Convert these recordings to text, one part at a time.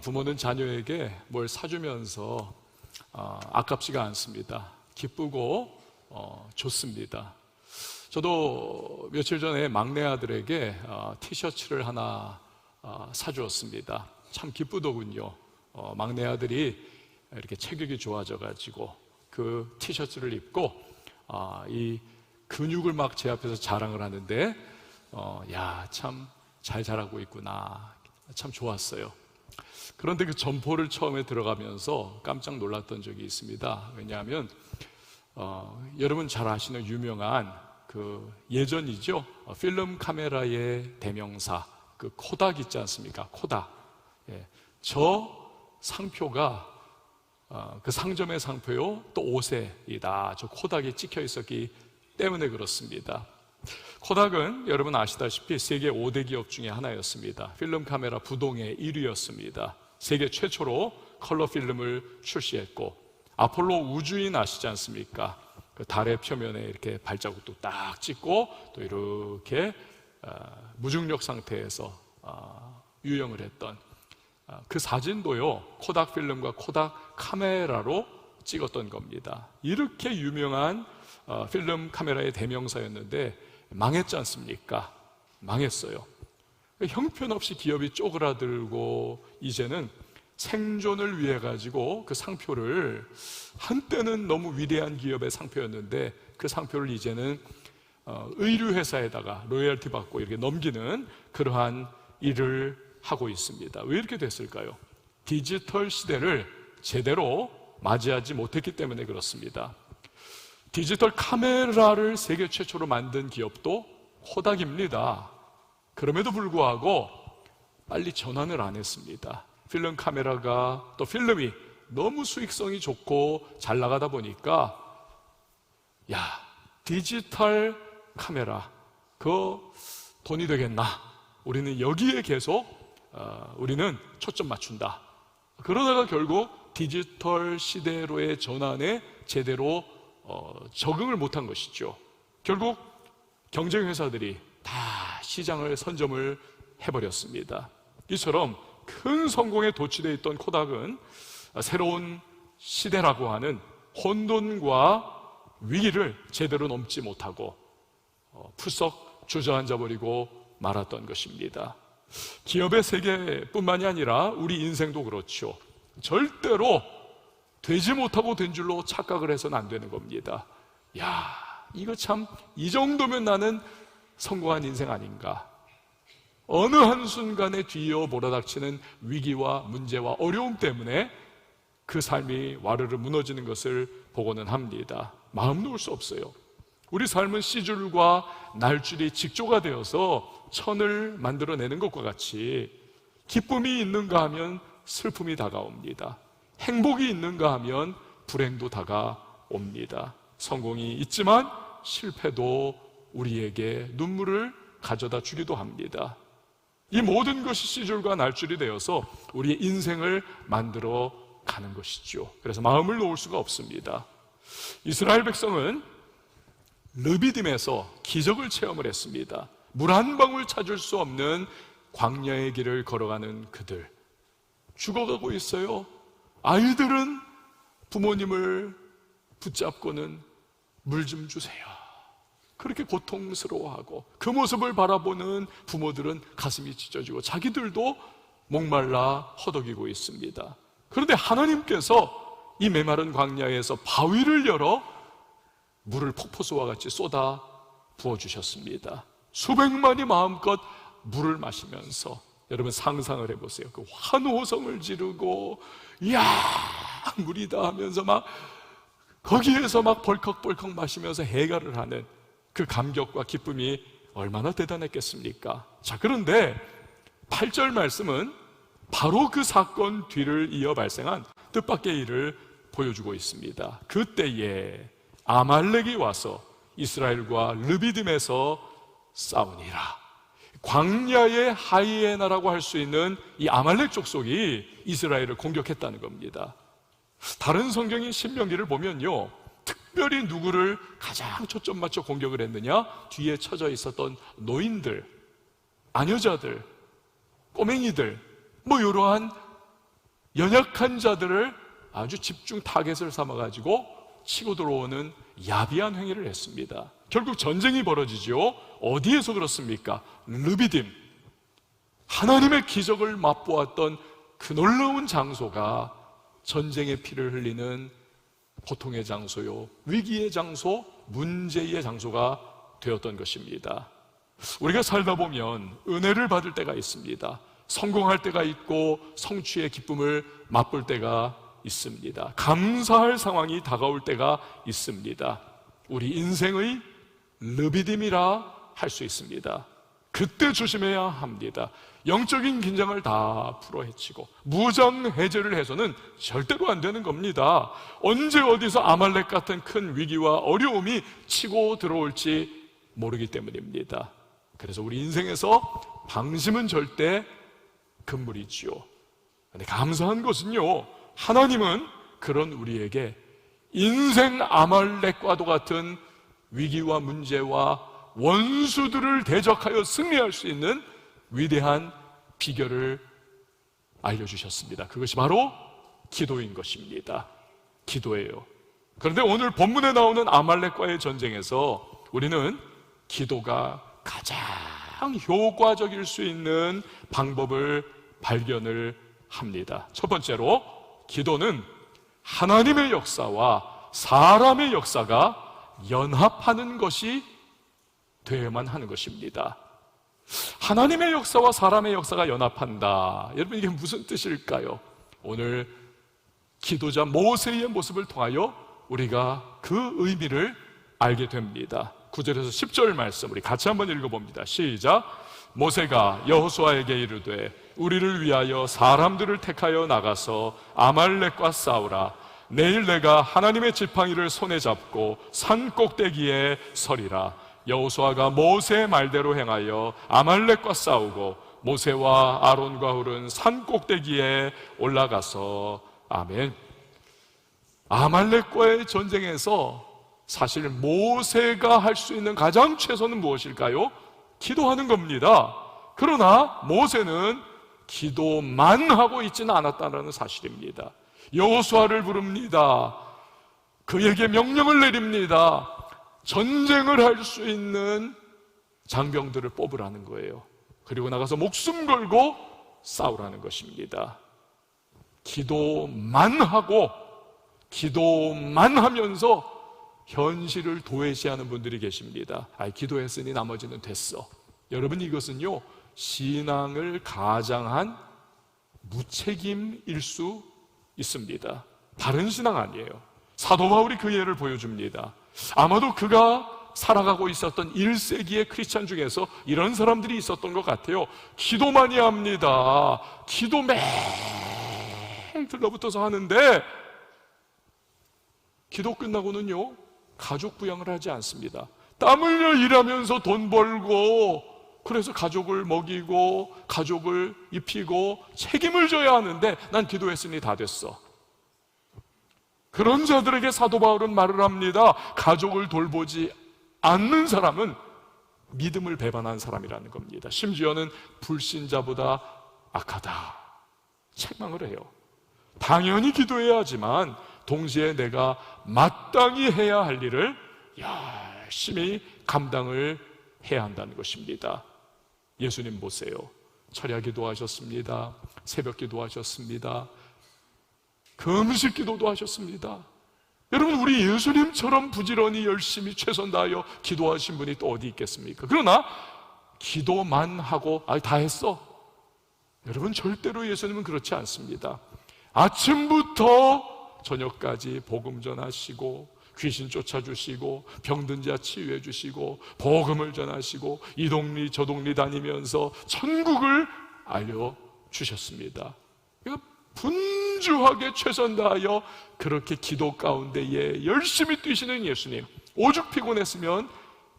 부모는 자녀에게 뭘 사주면서 아깝지가 않습니다. 기쁘고 좋습니다. 저도 며칠 전에 막내 아들에게 티셔츠를 하나 사주었습니다. 참 기쁘더군요. 막내 아들이 이렇게 체격이 좋아져가지고 그 티셔츠를 입고 이 근육을 막 제 앞에서 자랑을 하는데 야, 참 잘 자라고 있구나. 참 좋았어요. 그런데 그 점포를 처음에 들어가면서 깜짝 놀랐던 적이 있습니다. 왜냐하면 여러분 잘 아시는 유명한 그 예전이죠. 필름 카메라의 대명사 그 코닥 있지 않습니까? 코닥. 예. 저 상표가 그 상점의 상표요 또 옷에이다. 저 코닥이 찍혀 있었기 때문에 그렇습니다. 코닥은 여러분 아시다시피 세계 5대 기업 중에 하나였습니다. 필름 카메라 부동의 1위였습니다. 세계 최초로 컬러 필름을 출시했고, 아폴로 우주인 아시지 않습니까? 그 달의 표면에 이렇게 발자국도 딱 찍고 또 이렇게 무중력 상태에서 유영을 했던 그 사진도요 코닥 필름과 코닥 카메라로 찍었던 겁니다. 이렇게 유명한 필름 카메라의 대명사였는데 망했지 않습니까? 망했어요. 형편없이 기업이 쪼그라들고 이제는 생존을 위해 가지고 그 상표를, 한때는 너무 위대한 기업의 상표였는데 그 상표를 이제는 의류회사에다가 로열티 받고 이렇게 넘기는 그러한 일을 하고 있습니다. 왜 이렇게 됐을까요? 디지털 시대를 제대로 맞이하지 못했기 때문에 그렇습니다. 디지털 카메라를 세계 최초로 만든 기업도 코닥입니다. 그럼에도 불구하고 빨리 전환을 안 했습니다. 필름 카메라가 또 필름이 너무 수익성이 좋고 잘 나가다 보니까 야, 디지털 카메라 그거 돈이 되겠나? 우리는 여기에 계속 우리는 초점 맞춘다. 그러다가 결국 디지털 시대로의 전환에 제대로 적응을 못한 것이죠. 결국 경쟁 회사들이 다 시장을 선점을 해버렸습니다. 이처럼 큰 성공에 도취되어 있던 코닥은 새로운 시대라고 하는 혼돈과 위기를 제대로 넘지 못하고 풀썩 주저앉아 버리고 말았던 것입니다. 기업의 세계뿐만이 아니라 우리 인생도 그렇죠. 절대로 되지 못하고 된 줄로 착각을 해서는 안 되는 겁니다. 야, 이거 참 이 정도면 나는 성공한 인생 아닌가. 어느 한순간에 뒤이어 몰아닥치는 위기와 문제와 어려움 때문에 그 삶이 와르르 무너지는 것을 보고는 합니다. 마음 놓을 수 없어요. 우리 삶은 씨줄과 날줄이 직조가 되어서 천을 만들어내는 것과 같이 기쁨이 있는가 하면 슬픔이 다가옵니다. 행복이 있는가 하면 불행도 다가옵니다. 성공이 있지만 실패도 우리에게 눈물을 가져다 주기도 합니다. 이 모든 것이 씨줄과 날줄이 되어서 우리의 인생을 만들어 가는 것이죠. 그래서 마음을 놓을 수가 없습니다. 이스라엘 백성은 르비딤에서 기적을 체험을 했습니다. 물 한 방울 찾을 수 없는 광야의 길을 걸어가는 그들, 죽어가고 있어요. 아이들은 부모님을 붙잡고는 물 좀 주세요. 그렇게 고통스러워하고 그 모습을 바라보는 부모들은 가슴이 찢어지고 자기들도 목말라 허덕이고 있습니다. 그런데 하나님께서 이 메마른 광야에서 바위를 열어 물을 폭포수와 같이 쏟아 부어주셨습니다. 수백만이 마음껏 물을 마시면서, 여러분 상상을 해보세요. 그 환호성을 지르고 이야 물이다 하면서 막 거기에서 막 벌컥벌컥 마시면서 해가를 하는 그 감격과 기쁨이 얼마나 대단했겠습니까? 자, 그런데 8절 말씀은 바로 그 사건 뒤를 이어 발생한 뜻밖의 일을 보여주고 있습니다. 그때에 아말렉이 와서 이스라엘과 르비딤에서 싸우니라. 광야의 하이에나라고 할 수 있는 이 아말렉 족속이 이스라엘을 공격했다는 겁니다. 다른 성경인 신명기를 보면요, 특별히 누구를 가장 초점 맞춰 공격을 했느냐? 뒤에 쳐져 있었던 노인들, 아녀자들, 꼬맹이들, 뭐 이러한 연약한 자들을 아주 집중 타겟을 삼아가지고 치고 들어오는 야비한 행위를 했습니다. 결국 전쟁이 벌어지죠. 어디에서 그렇습니까? 르비딤, 하나님의 기적을 맛보았던 그 놀라운 장소가 전쟁의 피를 흘리는 고통의 장소요, 위기의 장소, 문제의 장소가 되었던 것입니다. 우리가 살다 보면 은혜를 받을 때가 있습니다. 성공할 때가 있고 성취의 기쁨을 맛볼 때가 있습니다. 감사할 상황이 다가올 때가 있습니다. 우리 인생의 르비딤이라 할 수 있습니다. 그때 조심해야 합니다. 영적인 긴장을 다 풀어헤치고 무장해제를 해서는 절대로 안 되는 겁니다. 언제 어디서 아말렉 같은 큰 위기와 어려움이 치고 들어올지 모르기 때문입니다. 그래서 우리 인생에서 방심은 절대 금물이지요. 근데 감사한 것은요, 하나님은 그런 우리에게 인생 아말렉과도 같은 위기와 문제와 원수들을 대적하여 승리할 수 있는 위대한 비결을 알려주셨습니다. 그것이 바로 기도인 것입니다. 기도예요. 그런데 오늘 본문에 나오는 아말렉과의 전쟁에서 우리는 기도가 가장 효과적일 수 있는 방법을 발견을 합니다. 첫 번째로, 기도는 하나님의 역사와 사람의 역사가 연합하는 것이 되어야만 하는 것입니다. 하나님의 역사와 사람의 역사가 연합한다. 여러분, 이게 무슨 뜻일까요? 오늘 기도자 모세의 모습을 통하여 우리가 그 의미를 알게 됩니다. 9절에서 10절 말씀 우리 같이 한번 읽어봅니다. 시작. 모세가 여호수아에게 이르되 우리를 위하여 사람들을 택하여 나가서 아말렉과 싸우라. 내일 내가 하나님의 지팡이를 손에 잡고 산 꼭대기에 서리라. 여호수아가 모세의 말대로 행하여 아말렉과 싸우고 모세와 아론과 훌은 산 꼭대기에 올라가서, 아멘. 아말렉과의 전쟁에서 사실 모세가 할 수 있는 가장 최선은 무엇일까요? 기도하는 겁니다. 그러나 모세는 기도만 하고 있지는 않았다는 사실입니다. 여호수아를 부릅니다. 그에게 명령을 내립니다. 전쟁을 할 수 있는 장병들을 뽑으라는 거예요. 그리고 나가서 목숨 걸고 싸우라는 것입니다. 기도만 하고 기도만 하면서 현실을 도외시하는 분들이 계십니다. 기도했으니 나머지는 됐어. 여러분, 이것은요, 신앙을 가장한 무책임일 수 있습니다. 바른 신앙 아니에요. 사도 바울이 그 예를 보여줍니다. 아마도 그가 살아가고 있었던 1세기의 크리스찬 중에서 이런 사람들이 있었던 것 같아요. 기도 많이 합니다. 기도 매일 들러붙어서 하는데 기도 끝나고는요, 가족 부양을 하지 않습니다. 땀 흘려 일하면서 돈 벌고, 그래서 가족을 먹이고 가족을 입히고 책임을 져야 하는데 난 기도했으니 다 됐어. 그런 자들에게 사도 바울은 말을 합니다. 가족을 돌보지 않는 사람은 믿음을 배반한 사람이라는 겁니다. 심지어는 불신자보다 악하다 책망을 해요. 당연히 기도해야 하지만 동시에 내가 마땅히 해야 할 일을 열심히 감당을 해야 한다는 것입니다. 예수님 보세요. 철야 기도하셨습니다. 새벽 기도하셨습니다. 금식 기도도 하셨습니다. 여러분, 우리 예수님처럼 부지런히 열심히 최선 다하여 기도하신 분이 또 어디 있겠습니까? 그러나 기도만 하고 다 했어. 여러분, 절대로 예수님은 그렇지 않습니다. 아침부터 저녁까지 복음 전하시고 귀신 쫓아주시고 병든 자 치유해 주시고 복음을 전하시고 이 동리 저 동리 다니면서 천국을 알려주셨습니다. 분주하게 최선 다하여 그렇게 기도 가운데에 열심히 뛰시는 예수님, 오죽 피곤했으면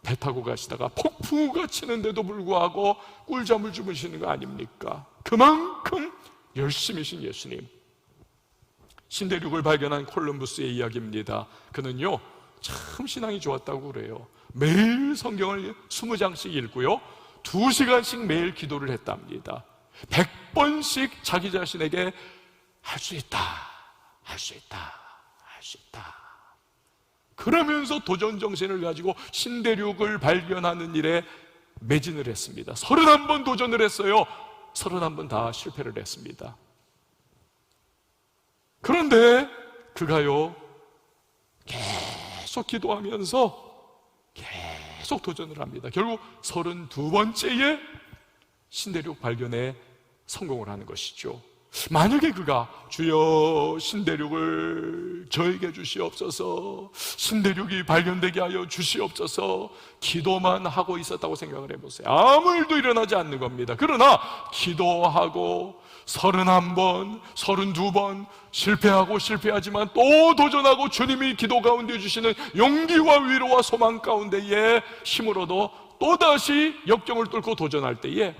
배 타고 가시다가 폭풍우가 치는데도 불구하고 꿀잠을 주무시는 거 아닙니까? 그만큼 열심히신 예수님. 신대륙을 발견한 콜럼부스의 이야기입니다. 그는요, 참 신앙이 좋았다고 그래요. 매일 성경을 20장씩 읽고요, 2시간씩 매일 기도를 했답니다. 100번씩 자기 자신에게 할 수 있다, 할 수 있다, 할 수 있다. 그러면서 도전 정신을 가지고 신대륙을 발견하는 일에 매진을 했습니다. 31번 도전을 했어요. 31번 다 실패를 했습니다. 그런데 그가요, 계속 기도하면서 계속 도전을 합니다. 결국 32번째에 신대륙 발견에 성공을 하는 것이죠. 만약에 그가 주여 신대륙을 저에게 주시옵소서, 신대륙이 발견되게 하여 주시옵소서 기도만 하고 있었다고 생각을 해보세요. 아무 일도 일어나지 않는 겁니다. 그러나 기도하고 31번, 32번 실패하고 실패하지만 또 도전하고 주님이 기도 가운데 주시는 용기와 위로와 소망 가운데에 힘으로도 또다시 역경을 뚫고 도전할 때에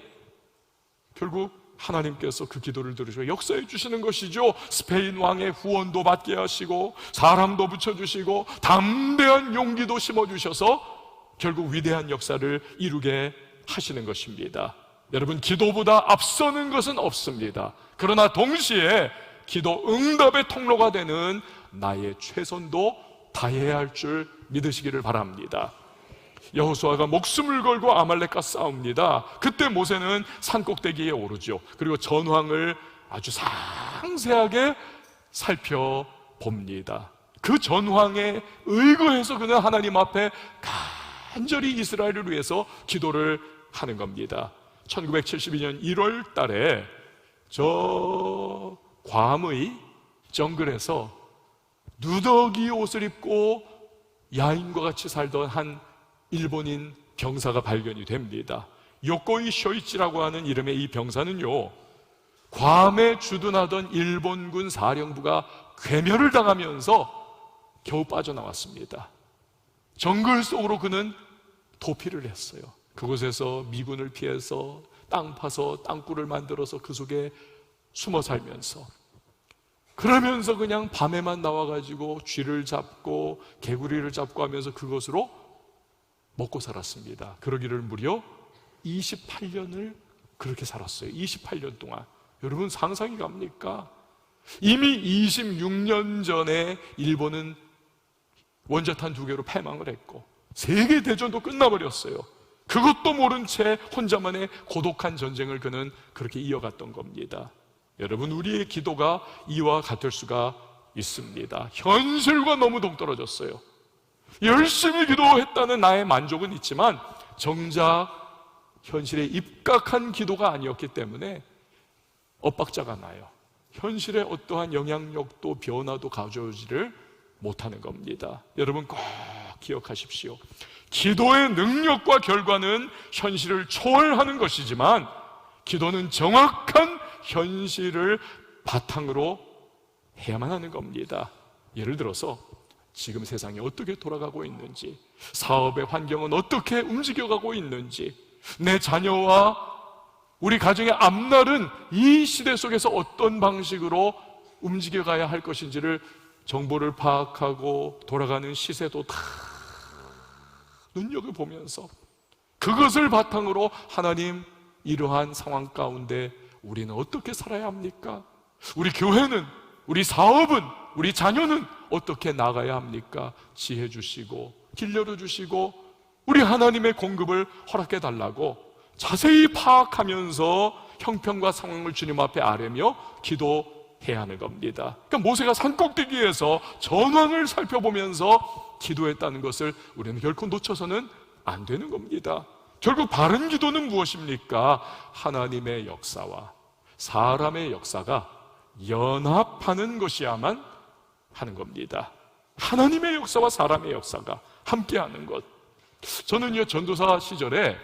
결국 하나님께서 그 기도를 들으시고 역사해 주시는 것이죠. 스페인 왕의 후원도 받게 하시고 사람도 붙여주시고 담대한 용기도 심어주셔서 결국 위대한 역사를 이루게 하시는 것입니다. 여러분, 기도보다 앞서는 것은 없습니다. 그러나 동시에 기도 응답의 통로가 되는 나의 최선도 다해야 할 줄 믿으시기를 바랍니다. 여호수아가 목숨을 걸고 아말렉과 싸웁니다. 그때 모세는 산꼭대기에 오르죠. 그리고 전황을 아주 상세하게 살펴봅니다. 그 전황에 의거해서 그는 하나님 앞에 간절히 이스라엘을 위해서 기도를 하는 겁니다. 1972년 1월 달에 저 괌의 정글에서 누더기 옷을 입고 야인과 같이 살던 한 일본인 병사가 발견이 됩니다. 요코이 쇼이치라고 하는 이름의 이 병사는요, 괌에 주둔하던 일본군 사령부가 괴멸을 당하면서 겨우 빠져나왔습니다. 정글 속으로 그는 도피를 했어요. 그곳에서 미군을 피해서 땅 파서 땅굴을 만들어서 그 속에 숨어 살면서, 그러면서 그냥 밤에만 나와가지고 쥐를 잡고 개구리를 잡고 하면서 그것으로 먹고 살았습니다. 그러기를 무려 28년을 그렇게 살았어요. 28년 동안. 여러분 상상이 갑니까? 이미 26년 전에 일본은 원자탄 2개로 패망을 했고 세계대전도 끝나버렸어요. 그것도 모른 채 혼자만의 고독한 전쟁을 그는 그렇게 이어갔던 겁니다. 여러분, 우리의 기도가 이와 같을 수가 있습니다. 현실과 너무 동떨어졌어요. 열심히 기도했다는 나의 만족은 있지만 정작 현실에 입각한 기도가 아니었기 때문에 엇박자가 나요. 현실에 어떠한 영향력도 변화도 가져오지를 못하는 겁니다. 여러분 꼭 기억하십시오. 기도의 능력과 결과는 현실을 초월하는 것이지만 기도는 정확한 현실을 바탕으로 해야만 하는 겁니다. 예를 들어서 지금 세상이 어떻게 돌아가고 있는지, 사업의 환경은 어떻게 움직여가고 있는지, 내 자녀와 우리 가정의 앞날은 이 시대 속에서 어떤 방식으로 움직여가야 할 것인지를 정보를 파악하고 돌아가는 시세도 다 눈여겨보면서 그것을 바탕으로 하나님, 이러한 상황 가운데 우리는 어떻게 살아야 합니까? 우리 교회는, 우리 사업은, 우리 자녀는 어떻게 나가야 합니까? 지혜 주시고 길 열어주시고 우리 하나님의 공급을 허락해 달라고 자세히 파악하면서 형편과 상황을 주님 앞에 아뢰며 기도해야 하는 겁니다. 그러니까 모세가 산꼭대기에서 전황을 살펴보면서 기도했다는 것을 우리는 결코 놓쳐서는 안 되는 겁니다. 결국 바른 기도는 무엇입니까? 하나님의 역사와 사람의 역사가 연합하는 것이야만 하는 겁니다. 하나님의 역사와 사람의 역사가 함께하는 것. 저는요, 전도사 시절에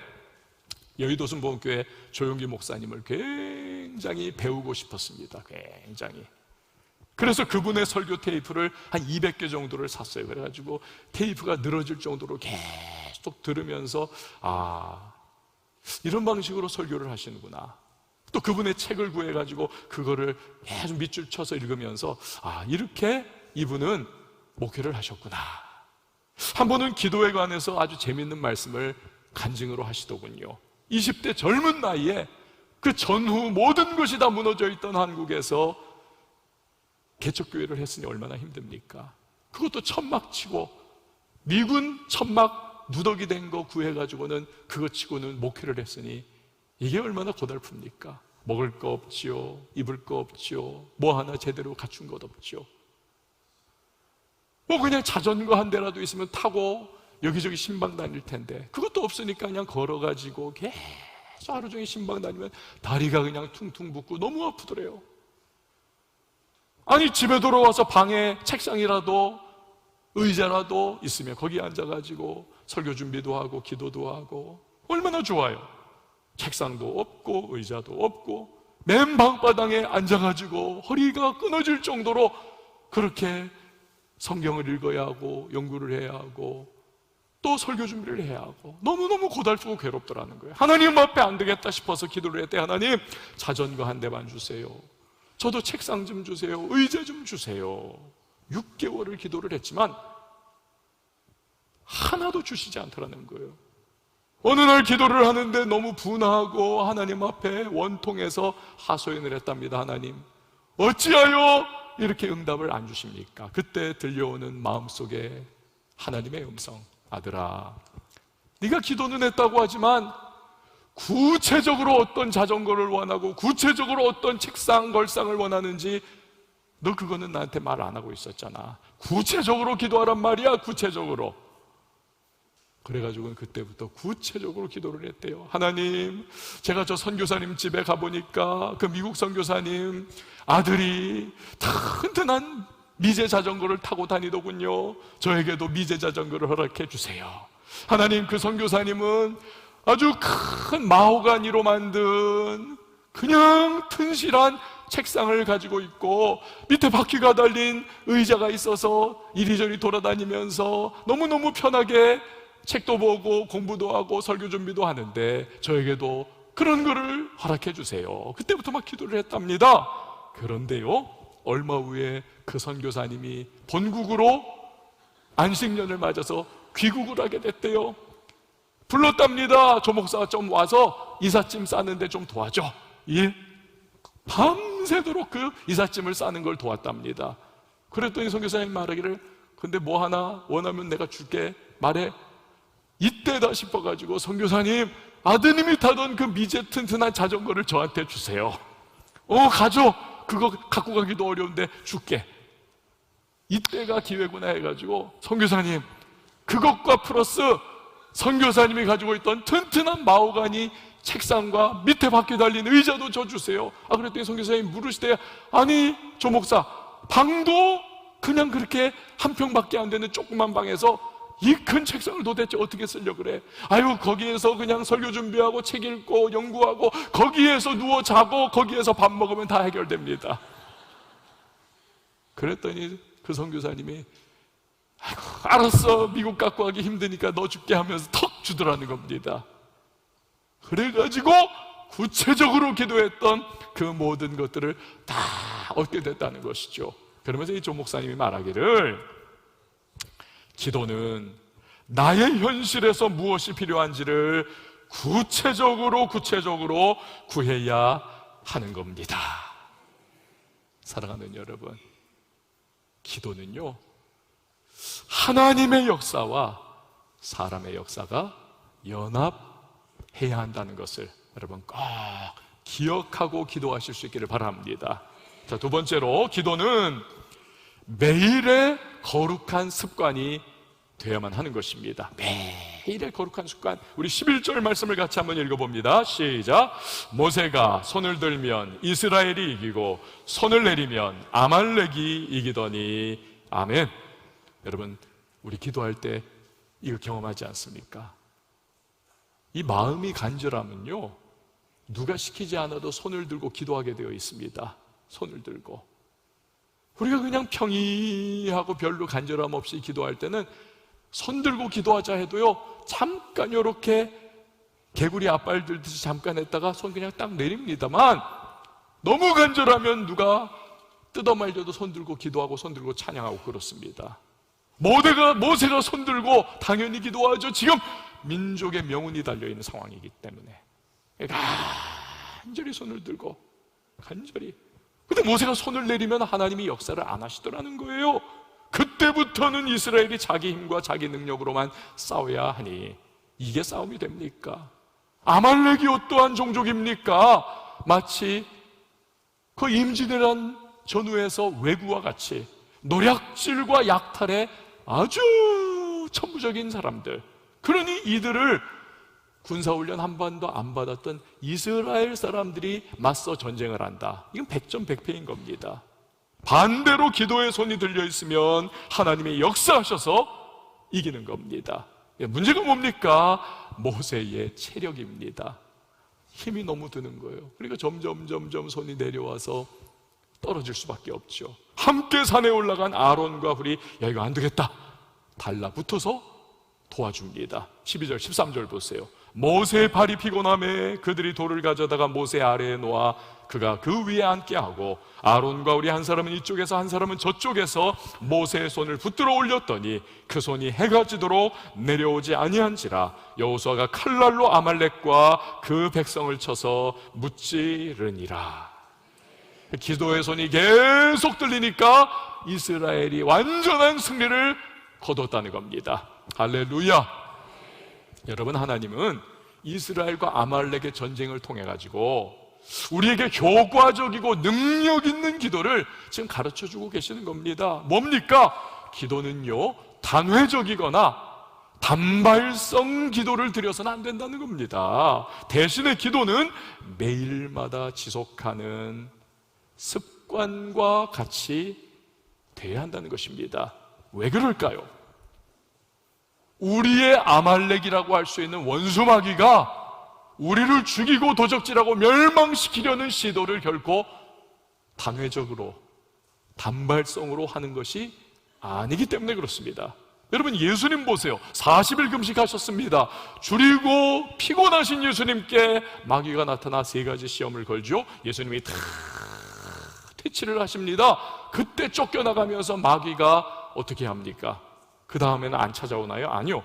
여의도 순복음교회 조용기 목사님을 굉장히 배우고 싶었습니다. 굉장히. 그래서 그분의 설교 테이프를 한 200개 정도를 샀어요. 그래가지고 테이프가 늘어질 정도로 계속 들으면서 이런 방식으로 설교를 하시는구나. 또 그분의 책을 구해가지고 그거를 계속 밑줄 쳐서 읽으면서 이렇게 이분은 목회를 하셨구나. 한 번은 기도에 관해서 아주 재밌는 말씀을 간증으로 하시더군요. 20대 젊은 나이에 그 전후 모든 것이 다 무너져 있던 한국에서 개척교회를 했으니 얼마나 힘듭니까? 그것도 천막 치고 미군 천막 누더기 된 거 구해가지고는 그거 치고는 목회를 했으니 이게 얼마나 고달픕니까? 먹을 거 없지요, 입을 거 없지요, 뭐 하나 제대로 갖춘 것 없지요. 뭐 그냥 자전거 한 대라도 있으면 타고 여기저기 신방 다닐 텐데 그것도 없으니까 그냥 걸어가지고 계속 하루 종일 신방 다니면 다리가 그냥 퉁퉁 붓고 너무 아프더래요. 아니 집에 돌아와서 방에 책상이라도 의자라도 있으면 거기 앉아가지고 설교 준비도 하고 기도도 하고 얼마나 좋아요. 책상도 없고 의자도 없고 맨 방바닥에 앉아가지고 허리가 끊어질 정도로 그렇게 성경을 읽어야 하고 연구를 해야 하고 또 설교 준비를 해야 하고 너무너무 고달프고 괴롭더라는 거예요. 하나님 앞에 안 되겠다 싶어서 기도를 했대. 하나님, 자전거 한 대만 주세요. 저도 책상 좀 주세요. 의자 좀 주세요. 6개월을 기도를 했지만 하나도 주시지 않더라는 거예요. 어느 날 기도를 하는데 너무 분하고 하나님 앞에 원통해서 하소연을 했답니다. 하나님, 어찌하여 이렇게 응답을 안 주십니까? 그때 들려오는 마음속에 하나님의 음성, 아들아, 네가 기도는 했다고 하지만 구체적으로 어떤 자전거를 원하고 구체적으로 어떤 책상 걸상을 원하는지 너 그거는 나한테 말 안 하고 있었잖아. 구체적으로 기도하란 말이야. 구체적으로. 그래가지고 그때부터 구체적으로 기도를 했대요. 하나님, 제가 저 선교사님 집에 가보니까 그 미국 선교사님 아들이 튼튼한 미제 자전거를 타고 다니더군요. 저에게도 미제 자전거를 허락해 주세요. 하나님, 그 선교사님은 아주 큰 마호가니로 만든 그냥 튼실한 책상을 가지고 있고 밑에 바퀴가 달린 의자가 있어서 이리저리 돌아다니면서 너무너무 편하게 책도 보고 공부도 하고 설교 준비도 하는데 저에게도 그런 거를 허락해 주세요. 그때부터 막 기도를 했답니다. 그런데요, 얼마 후에 그 선교사님이 본국으로 안식년을 맞아서 귀국을 하게 됐대요. 불렀답니다. 조 목사가 좀 와서 이삿짐 싸는데 좀 도와줘. 예? 밤새도록 그 이삿짐을 싸는 걸 도왔답니다. 그랬더니 선교사님 말하기를, 근데 뭐 하나 원하면 내가 줄게, 말해. 이때다 싶어가지고, 선교사님, 아드님이 타던 그 미제 튼튼한 자전거를 저한테 주세요. 가져. 그거 갖고 가기도 어려운데 줄게. 이때가 기회구나 해가지고, 선교사님, 그것과 플러스 선교사님이 가지고 있던 튼튼한 마호가니 책상과 밑에 바퀴 달린 의자도 저 주세요. 그랬더니 선교사님이 물으시대요. 아니, 조 목사, 방도 그냥 그렇게 한 평밖에 안 되는 조그만 방에서 이 큰 책상을 도대체 어떻게 쓰려고 그래? 아유, 거기에서 그냥 설교 준비하고 책 읽고 연구하고 거기에서 누워 자고 거기에서 밥 먹으면 다 해결됩니다. 그랬더니 그 선교사님이, 아이고, 알았어, 미국 갖고 가기 힘드니까 너 줄게 하면서 턱 주더라는 겁니다. 그래가지고 구체적으로 기도했던 그 모든 것들을 다 얻게 됐다는 것이죠. 그러면서 이 조 목사님이 말하기를, 기도는 나의 현실에서 무엇이 필요한지를 구체적으로 구해야 하는 겁니다. 사랑하는 여러분, 기도는요, 하나님의 역사와 사람의 역사가 연합해야 한다는 것을 여러분 꼭 기억하고 기도하실 수 있기를 바랍니다. 자, 두 번째로, 기도는 매일의 거룩한 습관이 되어야만 하는 것입니다. 매일의 거룩한 습관. 우리 11절 말씀을 같이 한번 읽어봅니다. 시작. 모세가 손을 들면 이스라엘이 이기고 손을 내리면 아말렉이 이기더니. 아멘. 여러분, 우리 기도할 때 이거 경험하지 않습니까? 이 마음이 간절하면요, 누가 시키지 않아도 손을 들고 기도하게 되어 있습니다. 손을 들고. 우리가 그냥 평이하고 별로 간절함 없이 기도할 때는 손 들고 기도하자 해도요, 잠깐 이렇게 개구리 앞발 들듯이 잠깐 했다가 손 그냥 딱 내립니다만, 너무 간절하면 누가 뜯어 말려도 손 들고 기도하고 손 들고 찬양하고 그렇습니다. 모세가 손 들고 당연히 기도하죠. 지금 민족의 명운이 달려있는 상황이기 때문에 간절히 손을 들고 간절히. 근데 모세가 손을 내리면 하나님이 역사를 안 하시더라는 거예요. 그때부터는 이스라엘이 자기 힘과 자기 능력으로만 싸워야 하니 이게 싸움이 됩니까? 아말렉이 어떠한 종족입니까? 마치 그 임진왜란 전후에서 왜구와 같이 노략질과 약탈에 아주 천부적인 사람들, 그러니 이들을 군사훈련 한 번도 안 받았던 이스라엘 사람들이 맞서 전쟁을 한다. 이건 백전백패인 겁니다. 반대로 기도의 손이 들려 있으면 하나님이 역사하셔서 이기는 겁니다. 문제가 뭡니까? 모세의 체력입니다. 힘이 너무 드는 거예요. 그러니까 점점 손이 내려와서 떨어질 수밖에 없죠. 함께 산에 올라간 아론과 훌이 야, 이거 안 되겠다, 달라붙어서 도와줍니다. 12절 13절 보세요. 모세의 발이 피곤함에 그들이 돌을 가져다가 모세 아래에 놓아 그가 그 위에 앉게 하고 아론과 우리 한 사람은 이쪽에서 한 사람은 저쪽에서 모세의 손을 붙들어 올렸더니 그 손이 해가 지도록 내려오지 아니한지라. 여호수아가 칼날로 아말렉과 그 백성을 쳐서 무찌르니라. 기도의 손이 계속 들리니까 이스라엘이 완전한 승리를 거뒀다는 겁니다. 할렐루야. 여러분, 하나님은 이스라엘과 아말렉의 전쟁을 통해 가지고 우리에게 효과적이고 능력 있는 기도를 지금 가르쳐주고 계시는 겁니다. 뭡니까? 기도는요, 단회적이거나 단발성 기도를 드려서는 안 된다는 겁니다. 대신에 기도는 매일마다 지속하는 습관과 같이 돼야 한다는 것입니다. 왜 그럴까요? 우리의 아말렉이라고 할 수 있는 원수마귀가 우리를 죽이고 도적질하고 멸망시키려는 시도를 결코 단회적으로 단발성으로 하는 것이 아니기 때문에 그렇습니다. 여러분, 예수님 보세요. 40일 금식하셨습니다. 줄이고 피곤하신 예수님께 마귀가 나타나 세 가지 시험을 걸죠. 예수님이 다 퇴치를 하십니다. 그때 쫓겨나가면서 마귀가 어떻게 합니까? 그 다음에는 안 찾아오나요? 아니요.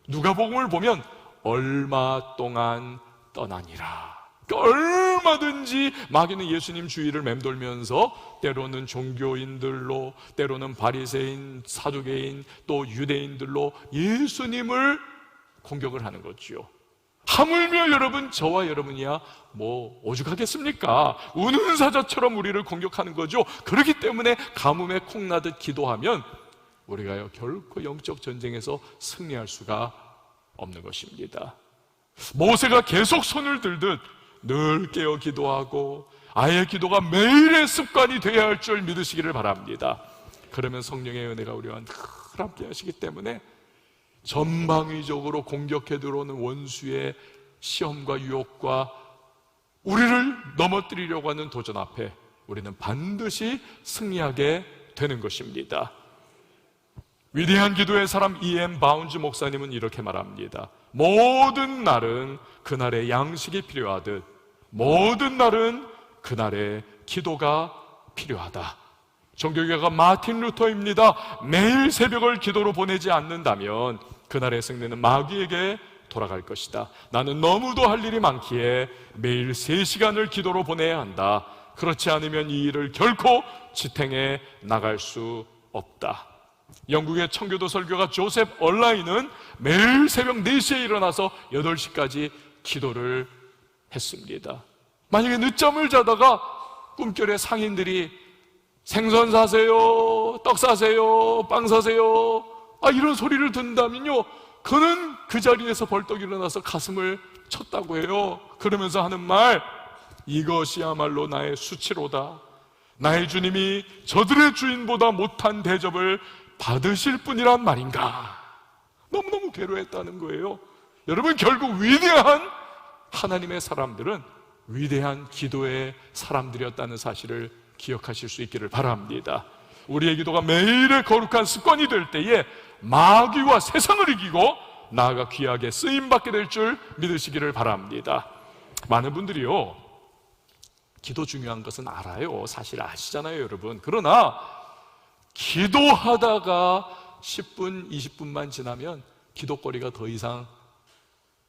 누가복음을 보면 얼마 동안 떠나니라. 그러니까 얼마든지 마귀는 예수님 주위를 맴돌면서 때로는 종교인들로, 때로는 바리새인, 사두개인, 또 유대인들로 예수님을 공격을 하는 거지요. 하물며 여러분, 저와 여러분이야 뭐 오죽하겠습니까? 우는 사자처럼 우리를 공격하는 거죠. 그렇기 때문에 가뭄에 콩나듯 기도하면 우리가요 결코 영적 전쟁에서 승리할 수가 없는 것입니다. 모세가 계속 손을 들듯 늘 깨어 기도하고 아예 기도가 매일의 습관이 되어야 할 줄 믿으시기를 바랍니다. 그러면 성령의 은혜가 우리와 늘 함께 하시기 때문에 전방위적으로 공격해 들어오는 원수의 시험과 유혹과 우리를 넘어뜨리려고 하는 도전 앞에 우리는 반드시 승리하게 되는 것입니다. 위대한 기도의 사람 E.M. 바운즈 목사님은 이렇게 말합니다. 모든 날은 그날의 양식이 필요하듯 모든 날은 그날의 기도가 필요하다. 종교개혁가 마틴 루터입니다. 매일 새벽을 기도로 보내지 않는다면 그날의 승리는 마귀에게 돌아갈 것이다. 나는 너무도 할 일이 많기에 매일 3시간을 기도로 보내야 한다. 그렇지 않으면 이 일을 결코 지탱해 나갈 수 없다. 영국의 청교도 설교가 조셉 얼라인은 매일 새벽 4시에 일어나서 8시까지 기도를 했습니다. 만약에 늦잠을 자다가 꿈결에 상인들이 생선 사세요, 떡 사세요, 빵 사세요, 이런 소리를 듣는다면요, 그는 그 자리에서 벌떡 일어나서 가슴을 쳤다고 해요. 그러면서 하는 말, 이것이야말로 나의 수치로다. 나의 주님이 저들의 주인보다 못한 대접을 받으실 분이란 말인가. 너무너무 괴로웠다는 거예요. 여러분, 결국 위대한 하나님의 사람들은 위대한 기도의 사람들이었다는 사실을 기억하실 수 있기를 바랍니다. 우리의 기도가 매일의 거룩한 습관이 될 때에 마귀와 세상을 이기고 나아가 귀하게 쓰임받게 될 줄 믿으시기를 바랍니다. 많은 분들이요, 기도 중요한 것은 알아요. 사실 아시잖아요, 여러분. 그러나 기도하다가 10분, 20분만 지나면 기도거리가 더 이상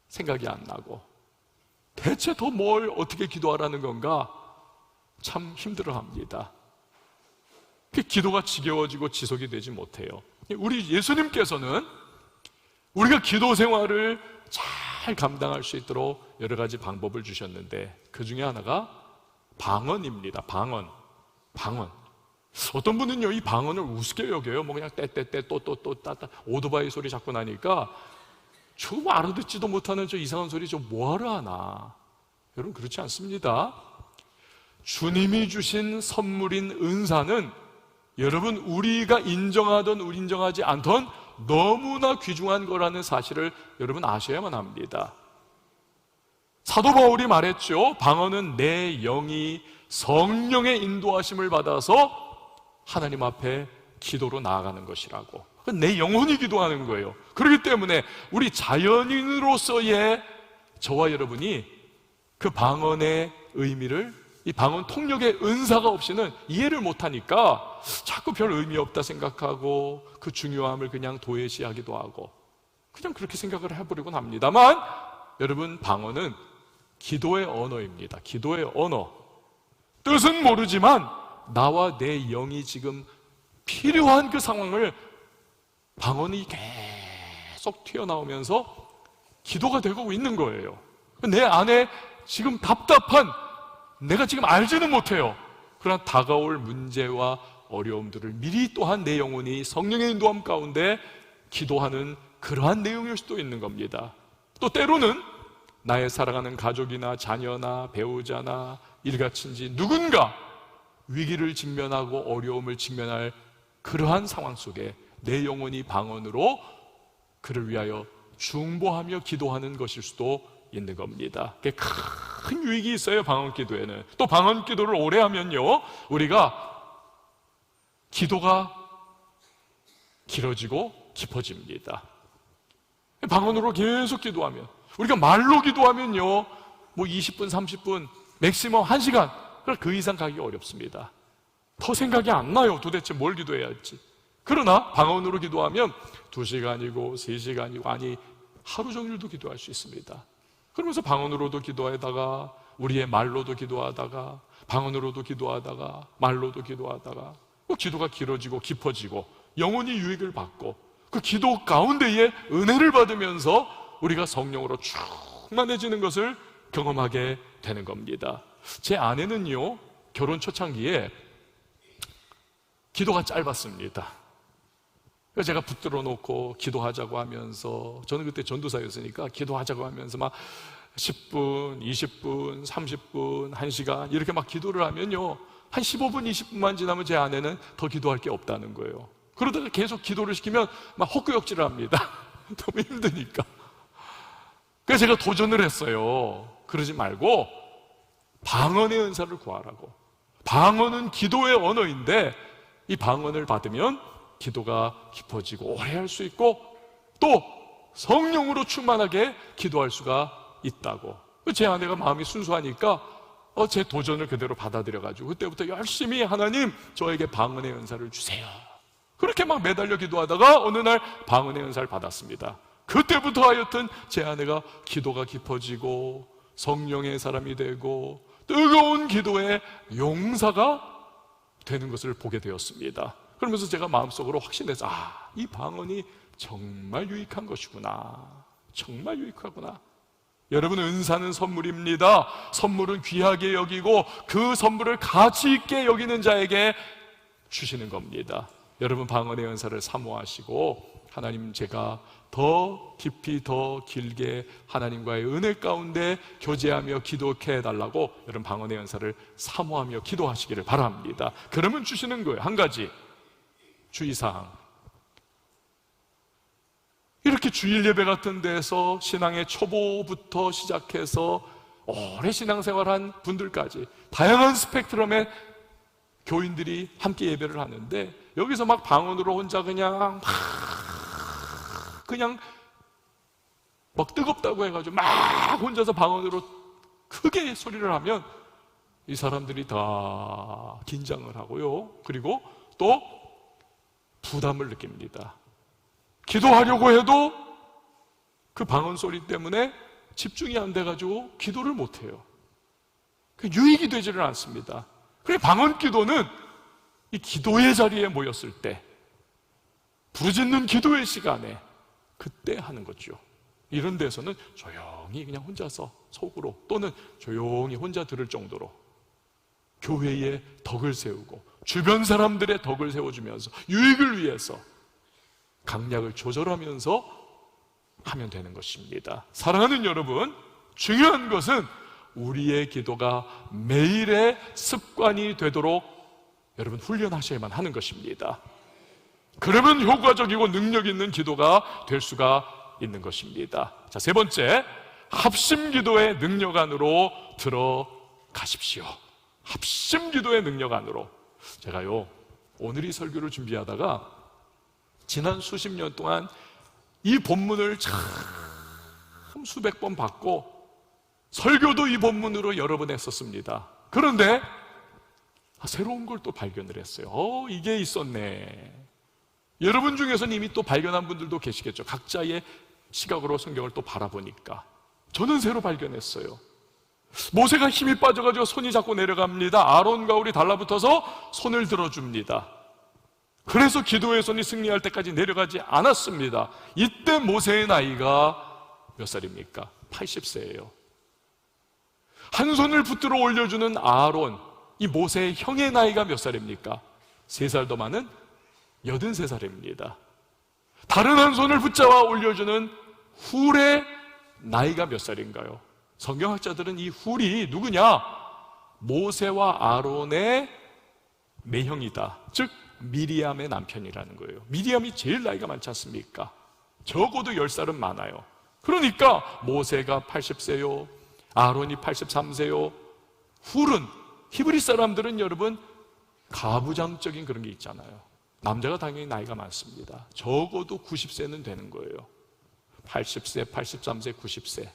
생각이 안 나고 대체 더 뭘 어떻게 기도하라는 건가 참 힘들어합니다. 그 기도가 지겨워지고 지속이 되지 못해요. 우리 예수님께서는 우리가 기도 생활을 잘 감당할 수 있도록 여러 가지 방법을 주셨는데 그 중에 하나가 방언입니다. 방언. 어떤 분은요, 이 방언을 우습게 여겨요. 뭐 그냥 떼떼떼 또또또 따따 오토바이 소리 자꾸 나니까 저 알아듣지도 못하는 저 이상한 소리 저 뭐하러 하나. 여러분, 그렇지 않습니다. 주님이 주신 선물인 은사는 여러분, 우리가 인정하던 인정하지 않던 너무나 귀중한 거라는 사실을 여러분 아셔야만 합니다. 사도 바울이 말했죠. 방언은 내 영이 성령의 인도하심을 받아서 하나님 앞에 기도로 나아가는 것이라고. 내 영혼이 기도하는 거예요. 그렇기 때문에 우리 자연인으로서의 저와 여러분이 그 방언의 의미를, 이 방언 통역의 은사가 없이는 이해를 못하니까 자꾸 별 의미 없다 생각하고 그 중요함을 그냥 도외시하기도 하고 그냥 그렇게 생각을 해버리곤 합니다만, 여러분, 방언은 기도의 언어입니다. 기도의 언어. 뜻은 모르지만 나와 내 영이 지금 필요한 그 상황을 방언이 계속 튀어나오면서 기도가 되고 있는 거예요. 내 안에 지금 답답한, 내가 지금 알지는 못해요. 그러나 다가올 문제와 어려움들을 미리 또한 내 영혼이 성령의 인도함 가운데 기도하는 그러한 내용일 수도 있는 겁니다. 또 때로는 나의 사랑하는 가족이나 자녀나 배우자나 일가친지 누군가 위기를 직면하고 어려움을 직면할 그러한 상황 속에 내 영혼이 방언으로 그를 위하여 중보하며 기도하는 것일 수도 있는 겁니다. 큰 유익이 있어요, 방언 기도에는. 또 방언 기도를 오래 하면요, 우리가 기도가 길어지고 깊어집니다. 방언으로 계속 기도하면, 우리가 말로 기도하면요, 뭐 20분, 30분, 맥시멈 1시간, 그 이상 가기 어렵습니다. 더 생각이 안 나요. 도대체 뭘 기도해야 할지. 그러나 방언으로 기도하면 2시간이고 3시간이고 아니 하루 종일도 기도할 수 있습니다. 그러면서 방언으로도 기도하다가 우리의 말로도 기도하다가 방언으로도 기도하다가 말로도 기도하다가 기도가 길어지고 깊어지고 영혼이 유익을 받고 그 기도 가운데에 은혜를 받으면서 우리가 성령으로 충만해지는 것을 경험하게 되는 겁니다. 제 아내는요, 결혼 초창기에 기도가 짧았습니다. 그래서 제가 붙들어 놓고 기도하자고 하면서, 저는 그때 전도사였으니까 기도하자고 하면서 막 10분, 20분, 30분, 1시간 이렇게 막 기도를 하면요, 한 15분, 20분만 지나면 제 아내는 더 기도할 게 없다는 거예요. 그러다가 계속 기도를 시키면 막 헛구역질을 합니다. 너무 힘드니까. 그래서 제가 도전을 했어요. 그러지 말고 방언의 은사를 구하라고. 방언은 기도의 언어인데 이 방언을 받으면 기도가 깊어지고 오래 할 수 있고 또 성령으로 충만하게 기도할 수가 있다고. 제 아내가 마음이 순수하니까 제 도전을 그대로 받아들여가지고 그때부터 열심히 하나님 저에게 방언의 은사를 주세요. 그렇게 막 매달려 기도하다가 어느 날 방언의 은사를 받았습니다. 그때부터 하여튼 제 아내가 기도가 깊어지고 성령의 사람이 되고 뜨거운 기도의 용사가 되는 것을 보게 되었습니다. 그러면서 제가 마음속으로 확신해서 이 방언이 정말 유익한 것이구나. 정말 유익하구나. 여러분, 은사는 선물입니다. 선물은 귀하게 여기고 그 선물을 가치 있게 여기는 자에게 주시는 겁니다. 여러분, 방언의 은사를 사모하시고 하나님, 제가 더 깊이 더 길게 하나님과의 은혜 가운데 교제하며 기도케 해달라고 여러분 방언의 은사를 사모하며 기도하시기를 바랍니다. 그러면 주시는 거예요. 한 가지 주의사항, 이렇게 주일 예배 같은 데서 신앙의 초보부터 시작해서 오래 신앙생활한 분들까지 다양한 스펙트럼의 교인들이 함께 예배를 하는데 여기서 막 방언으로 혼자 그냥 막 뜨겁다고 해가지고 막 혼자서 방언으로 크게 소리를 하면 이 사람들이 다 긴장을 하고요. 그리고 또 부담을 느낍니다. 기도하려고 해도 그 방언 소리 때문에 집중이 안 돼가지고 기도를 못해요. 유익이 되지를 않습니다. 그래, 방언 기도는 이 기도의 자리에 모였을 때, 부르짖는 기도의 시간에 그때 하는 거죠. 이런 데서는 조용히 그냥 혼자서 속으로 또는 조용히 혼자 들을 정도로 교회의 덕을 세우고 주변 사람들의 덕을 세워주면서 유익을 위해서 강약을 조절하면서 하면 되는 것입니다. 사랑하는 여러분, 중요한 것은 우리의 기도가 매일의 습관이 되도록 여러분 훈련하셔야만 하는 것입니다. 그러면 효과적이고 능력 있는 기도가 될 수가 있는 것입니다. 자, 세 번째, 합심 기도의 능력 안으로 들어가십시오. 합심 기도의 능력 안으로. 제가요, 오늘 이 설교를 준비하다가 지난 수십 년 동안 이 본문을 참 수백 번 봤고 설교도 이 본문으로 여러 번 했었습니다. 그런데 새로운 걸 또 발견을 했어요. 이게 있었네. 여러분 중에서는 이미 또 발견한 분들도 계시겠죠. 각자의 시각으로 성경을 또 바라보니까. 저는 새로 발견했어요. 모세가 힘이 빠져가지고 손이 자꾸 내려갑니다. 아론과 울이 달라붙어서 손을 들어줍니다. 그래서 기도의 손이 승리할 때까지 내려가지 않았습니다. 이때 모세의 나이가 몇 살입니까? 80세예요. 한 손을 붙들어 올려주는 아론, 이 모세의 형의 나이가 몇 살입니까? 3살 더 많은 83살입니다. 다른 한 손을 붙잡아 올려주는 훌의 나이가 몇 살인가요? 성경학자들은 이 훌이 누구냐? 모세와 아론의 매형이다. 즉 미리암의 남편이라는 거예요. 미리암이 제일 나이가 많지 않습니까? 적어도 10살은 많아요. 그러니까 모세가 80세요, 아론이 83세요. 훌은, 히브리 사람들은 여러분 가부장적인 그런 게 있잖아요. 남자가 당연히 나이가 많습니다. 적어도 90세는 되는 거예요. 80세, 83세, 90세.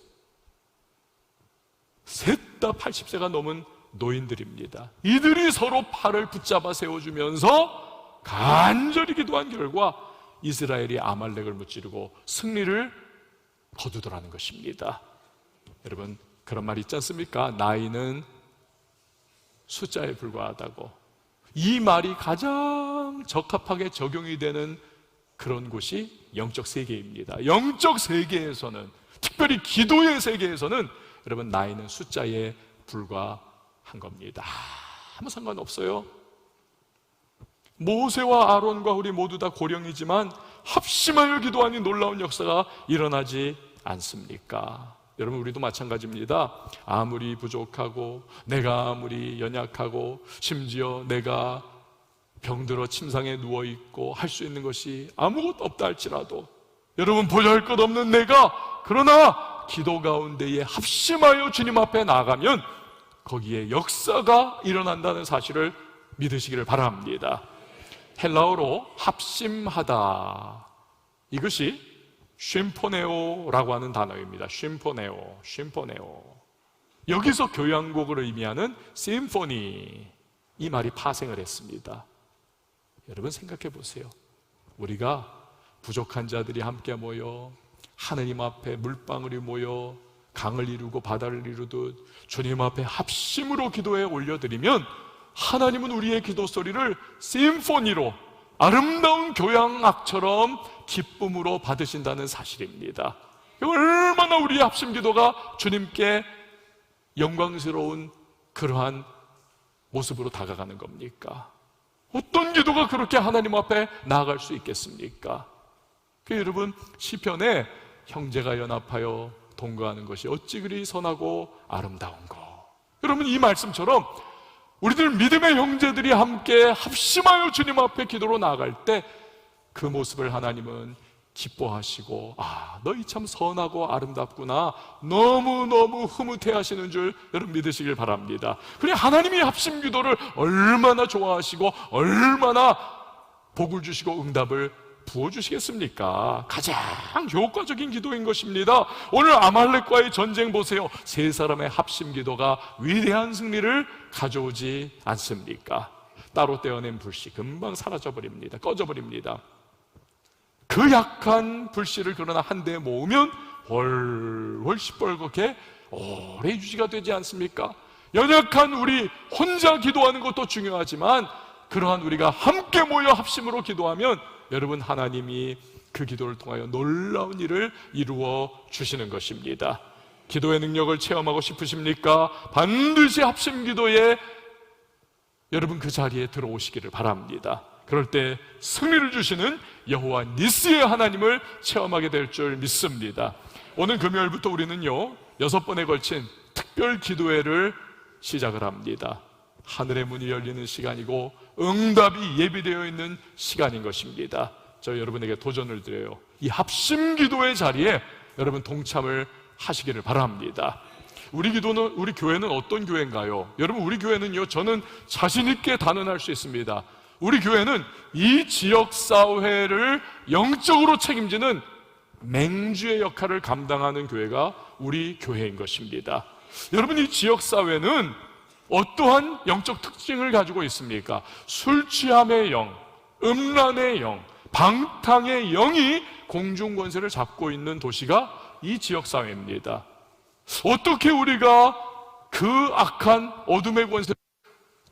셋 다 80세가 넘은 노인들입니다. 이들이 서로 팔을 붙잡아 세워주면서 간절히 기도한 결과 이스라엘이 아말렉을 무찌르고 승리를 거두더라는 것입니다. 여러분, 그런 말 있지 않습니까? 나이는 숫자에 불과하다고. 이 말이 가장 적합하게 적용이 되는 그런 곳이 영적 세계입니다. 영적 세계에서는, 특별히 기도의 세계에서는 여러분 나이는 숫자에 불과한 겁니다. 아무 상관없어요. 모세와 아론과 훌이 모두 다 고령이지만 합심하여 기도하니 놀라운 역사가 일어나지 않습니까? 여러분, 우리도 마찬가지입니다. 아무리 부족하고 내가 아무리 연약하고 심지어 내가 병들어 침상에 누워있고 할 수 있는 것이 아무것도 없다 할지라도 여러분, 보잘것없는 내가 그러나 기도 가운데에 합심하여 주님 앞에 나가면 거기에 역사가 일어난다는 사실을 믿으시기를 바랍니다. 헬라어로 합심하다, 이것이 쉼포네오라고 하는 단어입니다. 쉼포네오. 여기서 교향곡을 의미하는 심포니, 이 말이 파생을 했습니다. 여러분 생각해 보세요. 우리가 부족한 자들이 함께 모여 하느님 앞에 물방울이 모여 강을 이루고 바다를 이루듯 주님 앞에 합심으로 기도에 올려드리면 하나님은 우리의 기도 소리를 심포니로, 아름다운 교향악처럼 기쁨으로 받으신다는 사실입니다. 얼마나 우리의 합심 기도가 주님께 영광스러운 그러한 모습으로 다가가는 겁니까? 어떤 기도가 그렇게 하나님 앞에 나아갈 수 있겠습니까? 여러분, 시편에 형제가 연합하여 동거하는 것이 어찌 그리 선하고 아름다운고. 여러분, 이 말씀처럼 우리들 믿음의 형제들이 함께 합심하여 주님 앞에 기도로 나아갈 때 그 모습을 하나님은 기뻐하시고, 너희 참 선하고 아름답구나, 너무너무 흐뭇해 하시는 줄 여러분 믿으시길 바랍니다. 그래, 하나님이 합심 기도를 얼마나 좋아하시고 얼마나 복을 주시고 응답을 부어주시겠습니까? 가장 효과적인 기도인 것입니다. 오늘 아말렉과의 전쟁 보세요. 3사람의 합심 기도가 위대한 승리를 가져오지 않습니까? 따로 떼어낸 불씨 금방 사라져버립니다. 꺼져버립니다. 그 약한 불씨를 그러나 한 대 모으면 훨훨 시뻘겋게 오래 유지가 되지 않습니까? 연약한 우리 혼자 기도하는 것도 중요하지만 그러한 우리가 함께 모여 합심으로 기도하면 여러분 하나님이 그 기도를 통하여 놀라운 일을 이루어 주시는 것입니다. 기도의 능력을 체험하고 싶으십니까? 반드시 합심 기도에 여러분 그 자리에 들어오시기를 바랍니다. 그럴 때 승리를 주시는 여호와 니스의 하나님을 체험하게 될 줄 믿습니다. 오늘 금요일부터 우리는요 6번에 걸친 특별 기도회를 시작을 합니다. 하늘의 문이 열리는 시간이고 응답이 예비되어 있는 시간인 것입니다. 저 여러분에게 도전을 드려요. 이 합심 기도의 자리에 여러분 동참을 하시기를 바랍니다. 우리 교회는 어떤 교회인가요? 여러분, 우리 교회는요, 저는 자신 있게 단언할 수 있습니다. 우리 교회는 이 지역 사회를 영적으로 책임지는 맹주의 역할을 감당하는 교회가 우리 교회인 것입니다. 여러분, 이 지역 사회는 어떠한 영적 특징을 가지고 있습니까? 술 취함의 영, 음란의 영, 방탕의 영이 공중 권세를 잡고 있는 도시가 이 지역 사회입니다. 어떻게 우리가 그 악한 어둠의 권세를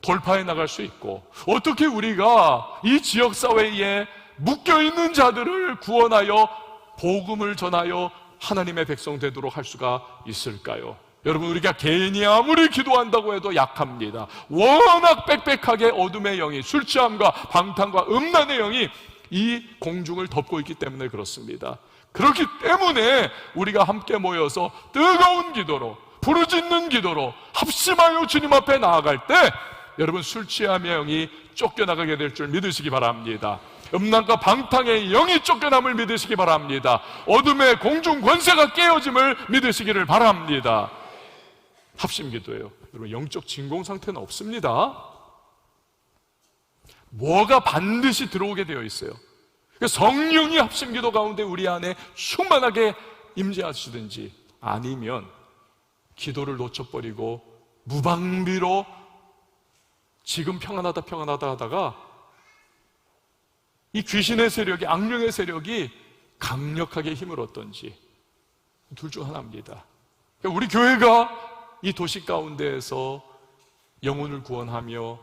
돌파해 나갈 수 있고, 어떻게 우리가 이 지역 사회에 묶여 있는 자들을 구원하여 복음을 전하여 하나님의 백성 되도록 할 수가 있을까요? 여러분, 우리가 개인이 아무리 기도한다고 해도 약합니다. 워낙 빽빽하게 어둠의 영이, 술 취함과 방탕과 음란의 영이 이 공중을 덮고 있기 때문에 그렇습니다. 그렇기 때문에 우리가 함께 모여서 뜨거운 기도로, 부르짖는 기도로 합심하여 주님 앞에 나아갈 때 여러분, 술 취함의 영이 쫓겨나가게 될 줄 믿으시기 바랍니다. 음란과 방탕의 영이 쫓겨남을 믿으시기 바랍니다. 어둠의 공중 권세가 깨어짐을 믿으시기를 바랍니다. 합심 기도예요. 여러분, 영적 진공 상태는 없습니다. 뭐가 반드시 들어오게 되어 있어요. 성령이 합심 기도 가운데 우리 안에 충만하게 임재하시든지, 아니면 기도를 놓쳐버리고 무방비로 지금 평안하다 하다가 이 귀신의 세력이, 악령의 세력이 강력하게 힘을 얻든지, 둘 중 하나입니다. 우리 교회가 이 도시 가운데에서 영혼을 구원하며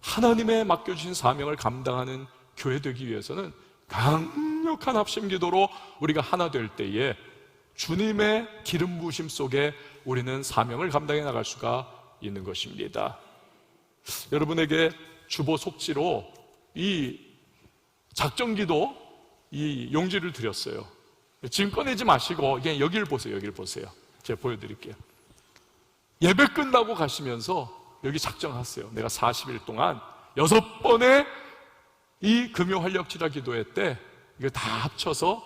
하나님의 맡겨주신 사명을 감당하는 교회 되기 위해서는 강력한 합심 기도로 우리가 하나 될 때에 주님의 기름 부으심 속에 우리는 사명을 감당해 나갈 수가 있는 것입니다. 여러분에게 주보 속지로 이 작전기도 이 용지를 드렸어요. 지금 꺼내지 마시고 그냥 여기를 보세요. 제가 보여드릴게요. 예배 끝나고 가시면서 여기 작정하세요. 내가 40일 동안 6번의 이 금요 활력치라 기도회 때 이거 다 합쳐서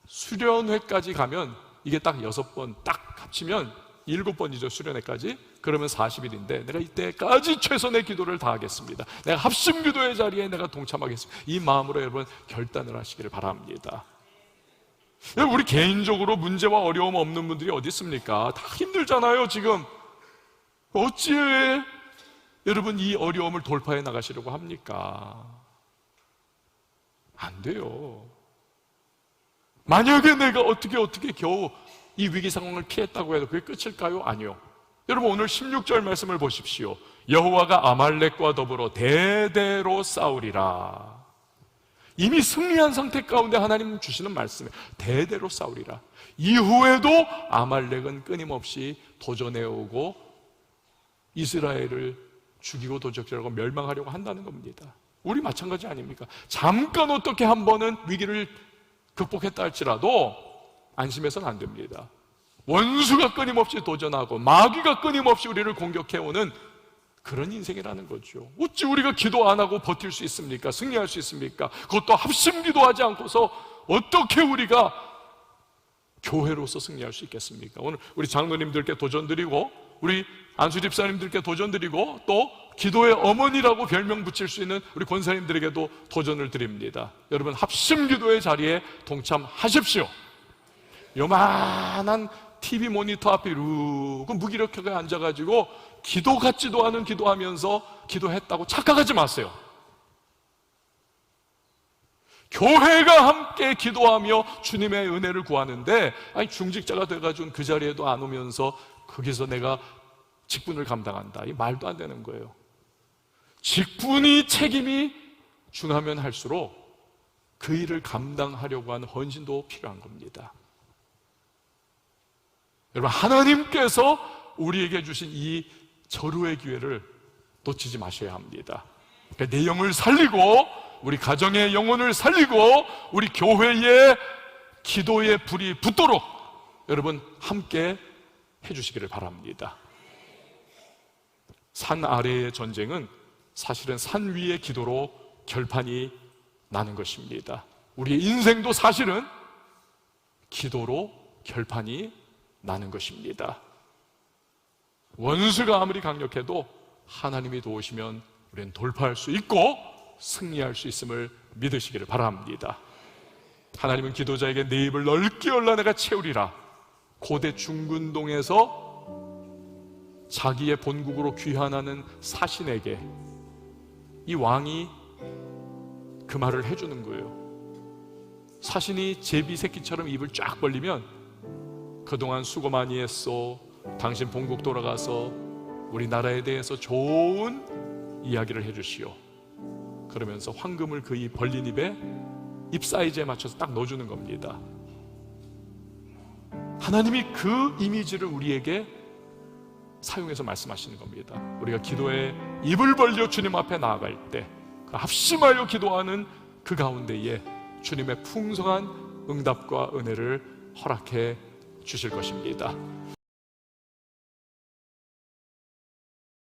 수련회까지 가면 이게 딱 6번 딱 합치면 7번이죠, 수련회까지. 그러면 40일인데 내가 이때까지 최선의 기도를 다하겠습니다. 내가 합심 기도의 자리에 내가 동참하겠습니다. 이 마음으로 여러분 결단을 하시기를 바랍니다. 우리 개인적으로 문제와 어려움 없는 분들이 어디 있습니까? 다 힘들잖아요, 지금. 어찌해 여러분 이 어려움을 돌파해 나가시려고 합니까? 안 돼요. 만약에 내가 어떻게 겨우 이 위기 상황을 피했다고 해도 그게 끝일까요? 아니요. 여러분, 오늘 16절 말씀을 보십시오. 여호와가 아말렉과 더불어 대대로 싸우리라. 이미 승리한 상태 가운데 하나님 주시는 말씀이에요. 대대로 싸우리라. 이후에도 아말렉은 끊임없이 도전해오고 이스라엘을 죽이고 도적질하고 멸망하려고 한다는 겁니다. 우리 마찬가지 아닙니까? 잠깐 어떻게 한 번은 위기를 극복했다 할지라도 안심해서는 안 됩니다. 원수가 끊임없이 도전하고 마귀가 끊임없이 우리를 공격해오는 그런 인생이라는 거죠. 어찌 우리가 기도 안 하고 버틸 수 있습니까? 승리할 수 있습니까? 그것도 합심 기도하지 않고서 어떻게 우리가 교회로서 승리할 수 있겠습니까? 오늘 우리 장로님들께 도전드리고 우리 안수 집사님들께 도전드리고 또 기도의 어머니라고 별명 붙일 수 있는 우리 권사님들에게도 도전을 드립니다. 여러분, 합심 기도의 자리에 동참하십시오. 요만한 TV 모니터 앞에 이렇게 무기력하게 앉아가지고 기도 같지도 않은 기도하면서 기도했다고 착각하지 마세요. 교회가 함께 기도하며 주님의 은혜를 구하는데, 아니 중직자가 돼가지고 그 자리에도 안 오면서 거기서 내가 직분을 감당한다. 이 말도 안 되는 거예요. 직분이 책임이 중하면 할수록 그 일을 감당하려고 하는 헌신도 필요한 겁니다. 여러분, 하나님께서 우리에게 주신 이 절호의 기회를 놓치지 마셔야 합니다. 그러니까 내 영을 살리고 우리 가정의 영혼을 살리고 우리 교회의 기도의 불이 붙도록 여러분 함께 해주시기를 바랍니다. 산 아래의 전쟁은 사실은 산 위의 기도로 결판이 나는 것입니다. 우리의 인생도 사실은 기도로 결판이 나는 것입니다. 원수가 아무리 강력해도 하나님이 도우시면 우리는 돌파할 수 있고 승리할 수 있음을 믿으시기를 바랍니다. 하나님은 기도자에게 내 입을 넓게 열라 내가 채우리라. 고대 중근동에서 자기의 본국으로 귀환하는 사신에게 이 왕이 그 말을 해주는 거예요. 사신이 제비 새끼처럼 입을 쫙 벌리면 그동안 수고 많이 했어, 당신 본국 돌아가서 우리나라에 대해서 좋은 이야기를 해주시오. 그러면서 황금을 그 입 벌린 입에 입 사이즈에 맞춰서 딱 넣어주는 겁니다. 하나님이 그 이미지를 우리에게 사용해서 말씀하시는 겁니다. 우리가 기도에 입을 벌려 주님 앞에 나아갈 때 그 합심하여 기도하는 그 가운데에 주님의 풍성한 응답과 은혜를 허락해 주실 것입니다.